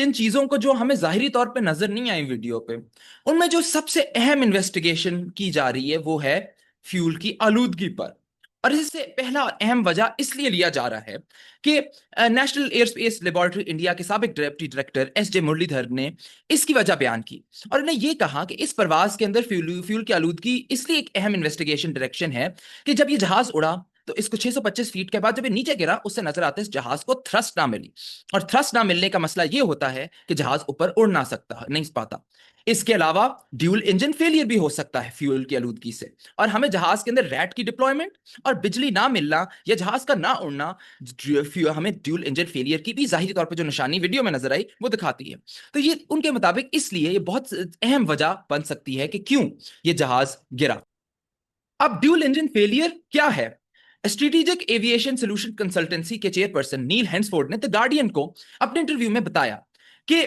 इन चीजों को जो हमें जाहिरी तौर पे नजर नहीं आई वीडियो पे, उनमें जो सबसे अहम इन्वेस्टिगेशन की जा रही है वो है फ्यूल की आलूदगी पर। और इससे पहला अहम वजह इसलिए लिया जा रहा है कि नेशनल एयरस्पेस लेबोरेटरी इंडिया के साबिक deputy director S J Muralidhar ने इसकी वजह बयान की और उन्होंने ये कहा कि इस प्रवास के अंदर फ्यूल की आलूदगी इसलिए एक अहम इन्वेस्टिगेशन डायरेक्शन है कि जब ये जहाज उड़ा तो इसको 625 फीट के बाद जब ये नीचे गिरा उससे नजर आता है इस जहाज को थ्रस्ट ना मिली। और थ्रस्ट ना मिलने का मसला ये होता है कि जहाज ऊपर उड़ ना सकता, नहीं पाता। इसके अलावा ड्यूल इंजन फेलियर भी हो सकता है फ्यूल की आलूदगी से। और हमें जहाज के अंदर रैट की डिप्लॉयमेंट और बिजली ना मिलना या जहाज का ना उड़ना हमें ड्यूल इंजन फेलियर की भी जाहिर तौर पर जो निशानी वीडियो में नजर आई वो दिखाती है। तो ये उनके मुताबिक इसलिए ये बहुत अहम वजह बन सकती है कि क्यों ये जहाज गिरा। अब ड्यूल इंजन फेलियर क्या है? स्ट्रेटेजिक एविएशन सोल्यूशन कंसल्टेंसी के चेयरपर्सन नील हेंसफोर्ड ने द गार्डियन को अपने इंटरव्यू में बताया कि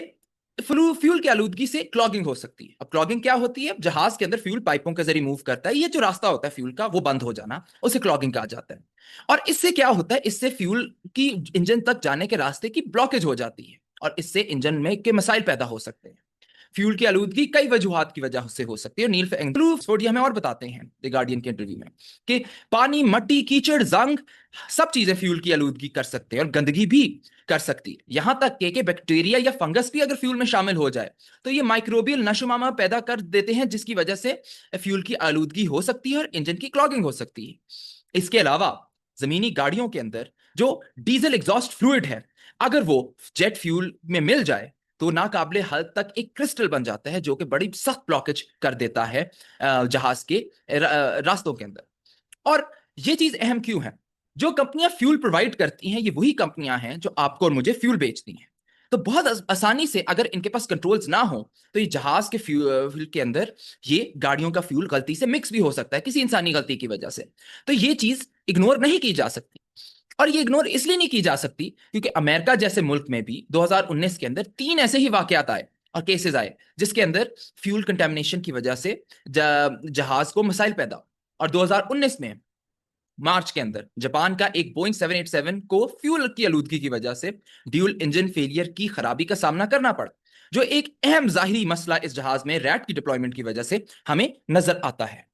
फ्यूल की आलूदगी से क्लॉगिंग हो सकती है। अब क्लॉगिंग क्या होती है? जहाज के अंदर फ्यूल पाइपों के जरिए मूव करता है, ये जो रास्ता होता है फ्यूल का वो बंद हो जाना, उसे क्लॉगिंग कहा जाता है। और इससे क्या होता है? इससे फ्यूल की इंजन तक जाने के रास्ते की ब्लॉकेज हो जाती है और इससे इंजन में के मसाइल पैदा हो सकते हैं। फ्यूल की आलूदगी कई वजूहात की वजह से हो सकती है। नील फैंगलू हमें और बताते हैं द गार्डियन के इंटरव्यू में कि पानी, मट्टी, कीचड़, जंग, सब चीजें फ्यूल की आलूदगी कर सकते हैं और गंदगी भी कर सकती है। यहां तक कि बैक्टीरिया या फंगस भी अगर फ्यूल में शामिल हो जाए तो ये माइक्रोबियल नशोमामा पैदा कर देते हैं जिसकी वजह से फ्यूल की आलूदगी हो सकती है और इंजन की क्लॉगिंग हो सकती है। इसके अलावा जमीनी गाड़ियों के अंदर जो डीजल एग्जॉस्ट फ्लूइड है, अगर वो जेट फ्यूल में मिल जाए तो नाकाबिले हद तक एक क्रिस्टल बन जाता है जो कि बड़ी सख्त ब्लॉकेज कर देता है जहाज के रास्तों के अंदर। और ये चीज अहम क्यों है? जो कंपनियां फ्यूल प्रोवाइड करती हैं ये वही कंपनियां हैं जो आपको और मुझे फ्यूल बेचती हैं। तो बहुत आसानी से अगर इनके पास कंट्रोल्स ना हो तो ये जहाज के फ्यूल के अंदर ये गाड़ियों का फ्यूल गलती से मिक्स भी हो सकता है किसी इंसानी गलती की वजह से। तो ये चीज इग्नोर नहीं की जा सकती। और ये इग्नोर इसलिए नहीं की जा सकती क्योंकि अमेरिका जैसे मुल्क में भी 2019 के अंदर 3 ऐसे ही वाकयात आए और केसेस आए जिसके अंदर फ्यूल कंटेमिनेशन की वजह से जहाज को मसाइल पैदा। और 2019 में मार्च के अंदर जापान का एक बोइंग 787 को फ्यूल की आलूदगी की वजह से ड्यूल इंजन फेलियर की खराबी का सामना करना पड़ा, जो एक अहम जाहिरी मसला इस जहाज में रैट की डिप्लॉयमेंट की वजह से हमें नजर आता है।